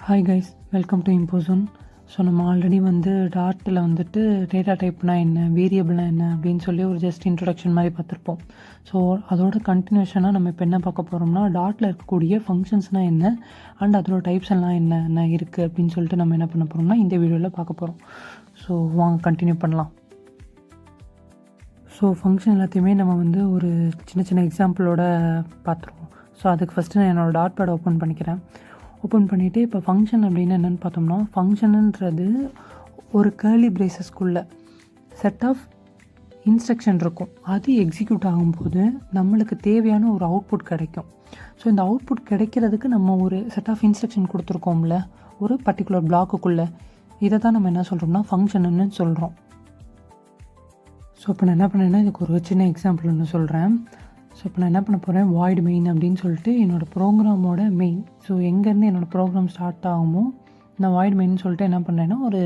Hi guys, welcome to இம்போசோன். So நம்ம already டாட்டில் டேட்டா டைப்னா என்ன, வேரியபிள்னா என்ன அப்படின்னு சொல்லி ஒரு ஜஸ்ட் இன்ட்ரொடக்ஷன் மாதிரி பார்த்துருப்போம். ஸோ அதோட கண்டினியூஷனாக நம்ம இப்போ என்ன பார்க்க போகிறோம்னா, டாட்டில் இருக்கக்கூடிய ஃபங்க்ஷன்ஸ்னால் என்ன அண்ட் அதோட டைப்ஸ் எல்லாம் என்ன இருக்குது அப்படின்னு சொல்லிட்டு நம்ம என்ன பண்ண போகிறோம்னா இந்த வீடியோவில் பார்க்க போகிறோம். ஸோ வாங்க கண்டினியூ பண்ணலாம். ஸோ ஃபங்க்ஷன் எல்லாத்தையுமே நம்ம ஒரு சின்ன சின்ன எக்ஸாம்பிளோட பார்த்துருவோம். ஸோ அதுக்கு ஃபஸ்ட்டு நான் என்னோடய டாட் பேட் ஓப்பன் பண்ணிக்கிறேன். ஓப்பன் பண்ணிவிட்டு இப்போ ஃபங்க்ஷன் அப்படின்னு என்னென்னு பார்த்தோம்னா, ஃபங்க்ஷனுன்றது ஒரு கேர்லி பிரேசஸ்க்குள்ளே செட் ஆஃப் இன்ஸ்ட்ரக்ஷன் இருக்கும். அது எக்ஸிக்யூட் ஆகும்போது நம்மளுக்கு தேவையான ஒரு அவுட்புட் கிடைக்கும். ஸோ இந்த அவுட்புட் கிடைக்கிறதுக்கு நம்ம ஒரு செட் ஆஃப் இன்ஸ்ட்ரக்ஷன் கொடுத்துருக்கோம்ல ஒரு பர்டிகுலர் பிளாக்குக்குள்ளே, இதை தான் நம்ம என்ன சொல்கிறோம்னா ஃபங்க்ஷனுன்னு சொல்கிறோம். ஸோ இப்போ நான் என்ன பண்ணேன்னா இதுக்கு ஒரு சின்ன எக்ஸாம்பிள் ஒன்று சொல்கிறேன். ஸோ இப்போ நான் என்ன பண்ண போகிறேன், வாய்டு மெயின் அப்படின்னு சொல்லிட்டு என்னோடய ப்ரோக்ராமோட மெயின். ஸோ எங்கேருந்து என்னோடய ப்ரோக்ராம் ஸ்டார்ட் ஆகுமோ நான் வாய்டு மெயின் சொல்லிட்டு என்ன பண்ணுறேன்னா ஒரு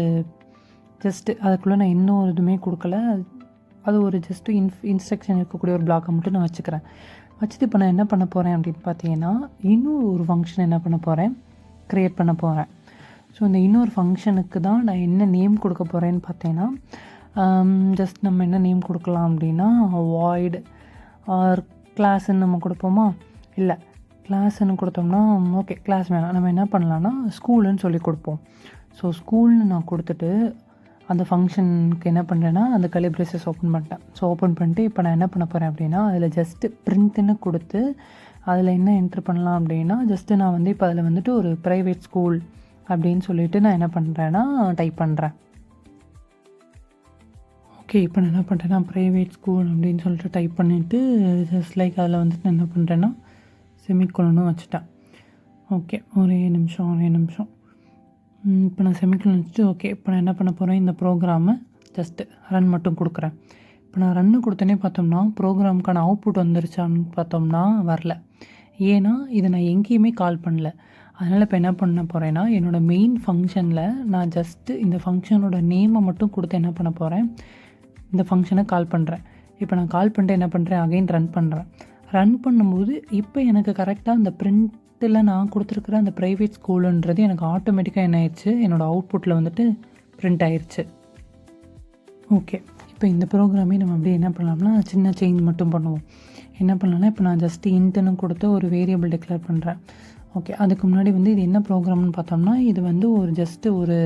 ஜஸ்ட்டு அதுக்குள்ளே நான் இன்னும் ஒரு இதுவுமே கொடுக்கல, அது ஒரு ஜஸ்ட்டு இன்ஸ்ட்ரக்ஷன் இருக்கக்கூடிய ஒரு பிளாக்கை மட்டும் நான் வச்சுக்கிறேன். வச்சுட்டு இப்போ நான் என்ன பண்ண போகிறேன் அப்படின்னு பார்த்தீங்கன்னா, இன்னும் ஒரு ஃபங்க்ஷன் என்ன பண்ண போகிறேன், க்ரியேட் பண்ண போகிறேன். ஸோ இந்த இன்னொரு ஃபங்க்ஷனுக்கு தான் நான் என்ன நேம் கொடுக்க போகிறேன்னு பார்த்தீங்கன்னா, ஜஸ்ட் நம்ம என்ன நேம் கொடுக்கலாம் அப்படின்னா வாய்டு ஆர் கிளாஸுன்னு நம்ம கொடுப்போமா, இல்லை கிளாஸுன்னு கொடுத்தோம்னா ஓகே கிளாஸ் வேணாம், நம்ம என்ன பண்ணலான்னா ஸ்கூலுன்னு சொல்லி கொடுப்போம். ஸோ ஸ்கூல்னு நான் கொடுத்துட்டு அந்த ஃபங்க்ஷனுக்கு என்ன பண்ணுறேன்னா அந்த கர்லி பிரேசஸ் ஓப்பன் பண்ணிட்டேன். ஸோ ஓப்பன் பண்ணிட்டு இப்போ நான் என்ன பண்ண போகிறேன் அப்படின்னா அதில் ஜஸ்ட்டு பிரிண்ட்டுன்னு கொடுத்து அதில் என்ன என்ட்ரு பண்ணலாம் அப்படின்னா ஜஸ்ட்டு நான் இப்போ அதில் ஒரு ப்ரைவேட் ஸ்கூல் அப்படின்னு சொல்லிவிட்டு நான் என்ன பண்ணுறேன்னா டைப் பண்ணுறேன். ஓகே இப்போ நான் என்ன பண்ணுறேன்னா ப்ரைவேட் ஸ்கூல் அப்படின்னு சொல்லிட்டு டைப் பண்ணிவிட்டு ஜஸ்ட் லைக் அதில் நான் என்ன பண்ணுறேன்னா செமிகோலனும் வச்சுட்டேன். ஓகே ஒரே நிமிஷம். இப்போ நான் செமிகோலன் வச்சுட்டு ஓகே இப்போ நான் என்ன பண்ண போகிறேன், இந்த ப்ரோக்ராமை ஜஸ்ட்டு ரன் மட்டும் கொடுக்குறேன். இப்போ நான் ரன்னு கொடுத்தனே பார்த்தோம்னா ப்ரோக்ராமுக்கான அவுட்புட் வந்துருச்சான்னு பார்த்தோம்னா வரல. ஏன்னா இதை நான் எங்கேயுமே கால் பண்ணல. அதனால் இப்போ என்ன பண்ண போகிறேன்னா என்னோடய மெயின் ஃபங்க்ஷனில் நான் ஜஸ்ட்டு இந்த ஃபங்க்ஷனோட நேமை மட்டும் கொடுத்து என்ன பண்ண போகிறேன், இந்த ஃபங்க்ஷனை கால் பண்ணுறேன். இப்போ நான் கால் பண்ணிட்டு என்ன பண்ணுறேன், அகைன் ரன் பண்ணுறேன். ரன் பண்ணும்போது இப்போ எனக்கு கரெக்டாக அந்த பிரிண்ட்டில் நான் கொடுத்துருக்குற அந்த ப்ரைவேட் ஸ்கூலுன்றது எனக்கு ஆட்டோமேட்டிக்காக என்ன ஆயிடுச்சு, என்னோடய அவுட்புட்டில் பிரிண்ட் ஆயிடுச்சு. ஓகே இப்போ இந்த ப்ரோக்ராமே நம்ம அப்படியே என்ன பண்ணலாம்னா சின்ன சேஞ்ச் மட்டும் பண்ணுவோம். என்ன பண்ணலாம்னா இப்போ நான் ஜஸ்ட்டு இன்ட்டுன்னு கொடுத்து ஒரு வேரியபிள் டிக்ளேர் பண்ணுறேன். ஓகே அதுக்கு முன்னாடி இது என்ன ப்ரோக்ராம்னு பார்த்தோம்னா இது ஒரு ஜஸ்ட்டு ஒரு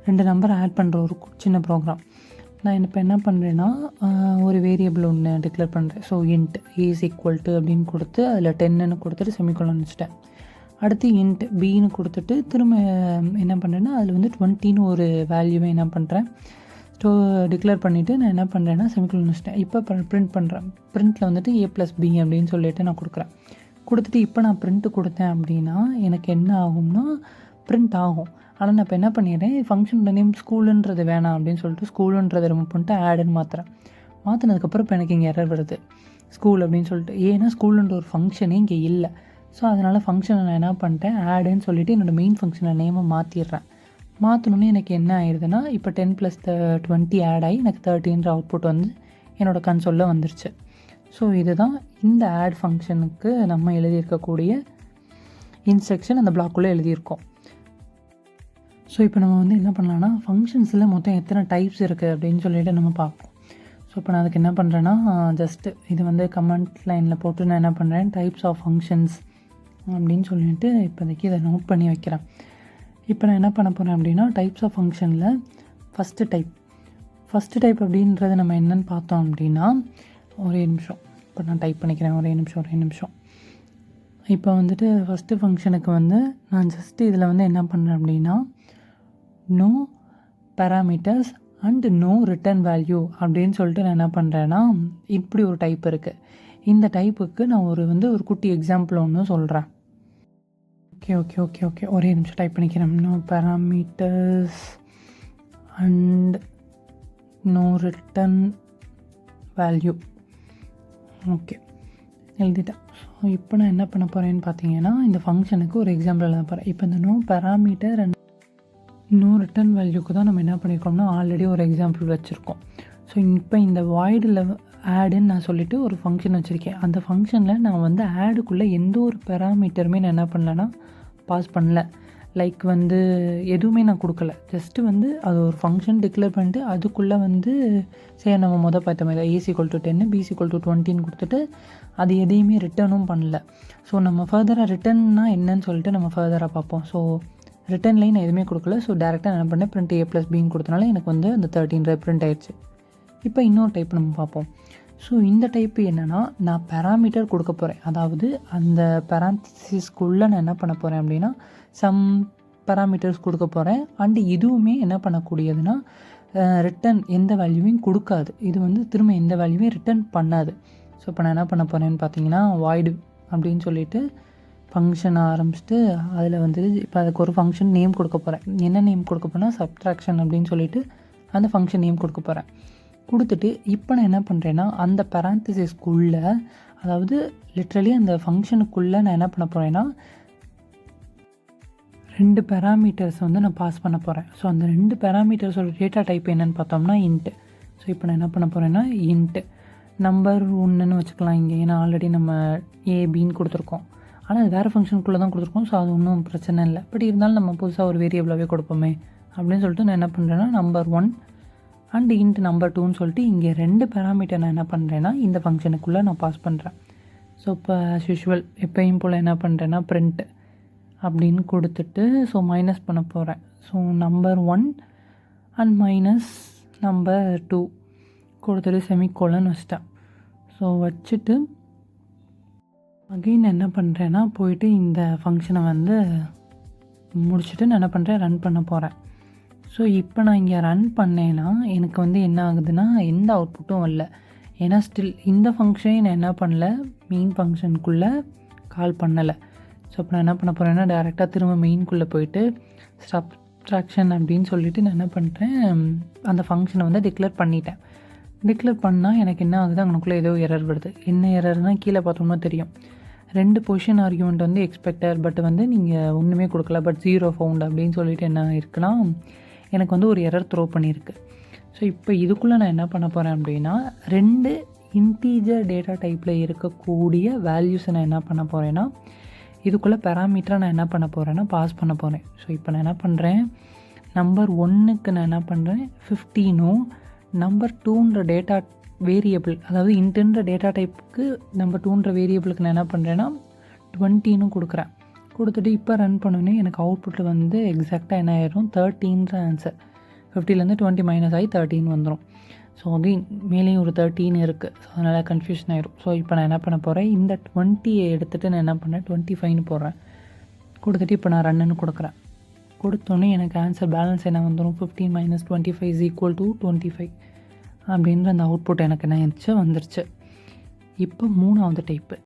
2 நம்பர் ஆட் பண்ணுற ஒரு சின்ன ப்ரோக்ராம். நான் இப்போ என்ன பண்ணுறேன்னா ஒரு வேரியபிள் ஒன்று டிக்ளேர் பண்ணுறேன். So int is equal to அப்படின்னு கொடுத்து அதில் 10ன்னு கொடுத்துட்டு செமிகோலன் வச்சுட்டேன். அடுத்து இன்ட் பின்னு கொடுத்துட்டு திரும்ப என்ன பண்ணுறேன்னா அதில் 20ன்னு ஒரு வேல்யூவை என்ன பண்ணுறேன் டிக்ளேர் பண்ணிவிட்டு நான் என்ன பண்ணுறேன்னா செமிகோலன் வச்சுட்டேன். இப்போ பிரிண்ட் பண்ணுறேன். பிரிண்ட்டில் a+b அப்படின்னு சொல்லிட்டு நான் கொடுக்குறேன். கொடுத்துட்டு இப்போ நான் பிரிண்ட்டு கொடுத்தேன் அப்படின்னா எனக்கு என்ன ஆகும்னா பிரிண்ட் ஆகும். ஆனால் நான் இப்போ என்ன பண்ணிடுறேன், ஃபங்க்ஷனோட நேம் ஸ்கூலுன்றது வேணாம் அப்படின்னு சொல்லிட்டு ஸ்கூலுன்றதை ரிமூவ் பண்ணிட்டு ஆடுன்னு மாற்றினதுக்கப்புறம் இப்போ எனக்கு இங்கே எரர் வருது ஸ்கூல் அப்படின்னு சொல்லிட்டு. ஏன்னா ஸ்கூலுன்ற ஒரு ஃபங்க்ஷனே இங்கே இல்லை. ஸோ அதனால் ஃபங்க்ஷனை நான் என்ன பண்ணிட்டேன் ஆடுன்னு சொல்லிவிட்டு என்னோடய மெயின் ஃபங்க்ஷனை நேமை மாற்றிடுறேன். மாற்றணுன்னே எனக்கு என்ன ஆயிடுதுன்னா இப்போ 10 + 20 ஆட் ஆகி எனக்கு 30ன்ற அவுட்புட் என்னோடய கன்சோலில் வந்துருச்சு. ஸோ இதுதான் இந்த ஆட் ஃபங்க்ஷனுக்கு நம்ம எழுதியிருக்கக்கூடிய இன்ஸ்ட்ரக்ஷன் அந்த பிளாக்குள்ளே எழுதியிருக்கோம். ஸோ இப்போ நம்ம என்ன பண்ணலான்னா ஃபங்க்ஷன்ஸில் மொத்தம் எத்தனை டைப்ஸ் இருக்குது அப்படின்னு சொல்லிட்டு நம்ம பார்ப்போம். ஸோ இப்போ நான் அதுக்கு என்ன பண்ணுறேன்னா ஜஸ்ட்டு இது கமெண்ட் லைனில் போட்டு நான் என்ன பண்ணுறேன் டைப்ஸ் ஆஃப் ஃபங்க்ஷன்ஸ் அப்படின்னு சொல்லிட்டு இப்போதைக்கு இதை நோட் பண்ணி வைக்கிறேன். இப்போ நான் என்ன பண்ண போகிறேன் அப்படின்னா டைப்ஸ் ஆஃப் ஃபங்க்ஷனில் ஃபஸ்ட்டு டைப் அப்படின்றது நம்ம என்னென்னு பார்த்தோம் அப்படின்னா ஒரே நிமிஷம் இப்போ நான் டைப் பண்ணிக்கிறேன். ஒரே நிமிஷம். இப்போ ஃபஸ்ட்டு ஃபங்க்ஷனுக்கு நான் ஜஸ்ட்டு இதில் என்ன பண்ணுறேன் அப்படின்னா no parameters and no return value அப்படின்னு சொல்லிட்டு நான் என்ன பண்ணுறேன்னா இப்படி ஒரு டைப் இருக்குது. இந்த டைப்புக்கு நான் ஒரு குட்டி எக்ஸாம்பிள் ஒன்று சொல்கிறேன். ஓகே ஒரே நிமிஷம் டைப் பண்ணிக்கிறேன். No parameters and no return value. Okay எழுதிட்டேன். ஸோ இப்போ நான் என்ன பண்ண போகிறேன்னு பார்த்தீங்கன்னா இந்த ஃபங்க்ஷனுக்கு ஒரு எக்ஸாம்பிள் எழுத போகிறேன். இப்போ இந்த no parameter and no return வேல்யூக்கு தான் நம்ம என்ன பண்ணியிருக்கோம்னா ஆல்ரெடி ஒரு எக்ஸாம்பிள் வச்சுருக்கோம். ஸோ இப்போ இந்த வாய்டில் ஆடுன்னு நான் சொல்லிவிட்டு ஒரு ஃபங்க்ஷன் வச்சுருக்கேன். அந்த ஃபங்க்ஷனில் நான் ஆடுக்குள்ளே எந்த ஒரு பேராமீட்டருமே நான் என்ன பண்ணலன்னா பாஸ் பண்ணல. லைக் வந்து எதுவுமே நான் கொடுக்கல. ஜஸ்ட்டு வந்து அது ஒரு ஃபங்க்ஷன் டிக்ளேர் பண்ணிட்டு அதுக்குள்ளே வந்து சரி நம்ம பார்த்த மாதிரி A = 10 B = 20ன்னு கொடுத்துட்டு அது எதையுமே ரிட்டர்னும் பண்ணல. ஸோ நம்ம ஃபர்தராக ரிட்டர்ன்னா என்னன்னு சொல்லிட்டு நம்ம ஃபர்தராக பார்ப்போம். ஸோ ரிட்டர்ன்லேயும் நான் எதுவுமே கொடுக்கல. ஸோ டேரெக்டாக என்ன பண்ணேன், பிரிண்ட் A + Bன்னு கொடுத்தனால எனக்கு வந்து அந்த 13 பிரிண்ட் ஆயிடுச்சு. இப்போ இன்னொரு டைப் நம்ம பார்ப்போம். ஸோ இந்த டைப்பு என்னென்னா, நான் பேராமீட்டர் கொடுக்க போகிறேன். அதாவது அந்த பேரான்திசிஸ்க்குள்ளே நான் என்ன பண்ண போகிறேன் அப்படின்னா சம் பேராமீட்டர்ஸ் கொடுக்க போகிறேன். அண்டு இதுவுமே என்ன பண்ணக்கூடியதுன்னா ரிட்டன் எந்த வேல்யூவையும் கொடுக்காது. இது வந்து திரும்ப எந்த வேல்யூவையும் ரிட்டன் பண்ணாது. ஸோ இப்போ நான் என்ன பண்ண போகிறேன்னு பார்த்தீங்கன்னா வாய்டு அப்படின்னு சொல்லிட்டு ஃபங்க்ஷன் ஆரம்பிச்சுட்டு அதில் வந்து இப்போ அதுக்கு ஒரு ஃபங்க்ஷன் நேம் கொடுக்க போகிறேன். என்ன நேம் கொடுக்க போகிறேன்னா சப்ட்ராக்ஷன் அப்படின்னு சொல்லிட்டு அந்த ஃபங்க்ஷன் நேம் கொடுக்க போகிறேன். கொடுத்துட்டு இப்போ நான் என்ன பண்ணுறேன்னா அந்த பேரான்திசிஸ்க்குள்ளே, அதாவது லிட்ரலி அந்த ஃபங்க்ஷனுக்குள்ளே நான் என்ன பண்ண போகிறேன்னா 2 பேராமீட்டர்ஸ் வந்து நான் பாஸ் பண்ண போகிறேன். ஸோ அந்த 2 பேராமீட்டர்ஸோட டேட்டா டைப் என்னென்னு பார்த்தோம்னா இன்ட்டு. ஸோ இப்போ நான் என்ன பண்ண போகிறேன்னா இன்ட்டு நம்பர் 1ன்னு வச்சுக்கலாம் இங்கே. ஏன்னா ஆல்ரெடி நம்ம ஏபின்னு கொடுத்துருக்கோம். ஆனால் அது வேறு ஃபங்க்ஷனுக்குள்ளே தான் கொடுத்துருக்கோம். ஸோ அது ஒன்றும் பிரச்சனை இல்லை. பட் இருந்தாலும் நம்ம புதுசாக ஒரு வேரியபிளாகவே கொடுப்போமே அப்படின்னு சொல்லிட்டு நான் என்ன பண்ணுறேன்னா நம்பர் 1 அண்ட் இன்ட்டு நம்பர் 2ன்னு சொல்லிட்டு இங்கே 2 பேராமீட்டர் நான் என்ன பண்ணுறேன்னா இந்த ஃபங்க்ஷனுக்குள்ளே நான் பாஸ் பண்ணுறேன். ஸோ இப்போ ஆஸ் யூஷுவல் எப்பயும் போல் என்ன பண்ணுறேன்னா பிரிண்ட் அப்படின்னு கொடுத்துட்டு ஸோ மைனஸ் பண்ண போகிறேன். So number 1 and minus number 2 கொடுத்துட்டு செமிகோலன் வச்சிட்டேன். ஸோ வச்சுட்டு அகெயின் என்ன பண்ணுறேன்னா போயிட்டு இந்த ஃபங்க்ஷனை வந்து முடிச்சுட்டு நான் என்ன பண்ணுறேன் ரன் பண்ண போகிறேன். ஸோ இப்போ நான் இங்கே ரன் பண்ணேன்னா எனக்கு வந்து என்ன ஆகுதுன்னா எந்த அவுட்புட்டும் வரல. ஏன்னா ஸ்டில் இந்த ஃபங்க்ஷனே நான் என்ன பண்ணல, மெயின் ஃபங்க்ஷனுக்குள்ளே கால் பண்ணலை. ஸோ இப்போ நான் என்ன பண்ண போகிறேன்னா டேரெக்டாக திரும்ப மெயின்குள்ளே போயிட்டு சப்ட்ராக்ஷன் அப்படின்னு சொல்லிவிட்டு நான் என்ன பண்ணுறேன் அந்த ஃபங்க்ஷனை வந்து டிக்ளேர் பண்ணிட்டேன். டிக்ளேர் பண்ணால் எனக்கு என்ன ஆகுது, அங்கனுக்குள்ளே ஏதோ எரர் வருது. என்ன எரர்னால் கீழே பார்த்தோம்னா தெரியும் 2 பொசிஷன் ஆர்கியூமெண்ட் வந்து எக்ஸ்பெக்டட், பட் வந்து நீங்கள் ஒன்றுமே கொடுக்கல, பட் 0 ஃபவுண்ட் அப்படின்னு சொல்லிட்டு என்ன இருக்குன்னா எனக்கு வந்து ஒரு எரர் த்ரோ பண்ணியிருக்கு. ஸோ இப்போ இதுக்குள்ளே நான் என்ன பண்ண போகிறேன் அப்படின்னா 2 இன்டீஜர் டேட்டா டைப்பில் இருக்கக்கூடிய வேல்யூஸை நான் என்ன பண்ண போகிறேன்னா இதுக்குள்ளே பேராமீட்டரை நான் என்ன பண்ண போகிறேன்னா பாஸ் பண்ண போகிறேன். ஸோ இப்போ நான் என்ன பண்ணுறேன், நம்பர் 1க்கு நான் என்ன பண்ணுறேன் 15ம் நம்பர் 2ன்ற டேட்டா வேரியபிள், அதாவது இன்ட்டுன்ற டேட்டா டைப்புக்கு நம்பர் 2ன்ற வேரியபிளுக்கு நான் என்ன பண்ணுறேன்னா 20ன்னு கொடுக்குறேன். கொடுத்துட்டு இப்போ ரன் பண்ணோன்னே எனக்கு அவுட்புட்டில் வந்து எக்ஸாக்டாக என்ன ஆயிரும் 13ன்ற ஆன்சர். 50லேருந்து 20 மைனஸ் ஆகி 13 வந்துடும். ஸோ அகெயின் மேலேயும் ஒரு 13 இருக்குது. ஸோ அதனால் கன்ஃபியூஷன் ஆயிரும். ஸோ இப்போ நான் என்ன பண்ண போகிறேன், இந்த 20 எடுத்துகிட்டு நான் என்ன பண்ணேன் 25ன்னு போடுறேன். கொடுத்துட்டு இப்போ நான் ரன்னுன்னு கொடுக்குறேன். கொடுத்தோன்னே எனக்கு ஆன்சர் பேலன்ஸ் என்ன வந்துடும் 15 - 25 = 25 அப்படின்ற அந்த அவுட்புட் எனக்கு என்ன ஆயிடுச்சு வந்துருச்சு. இப்போ 3வது டைப்பு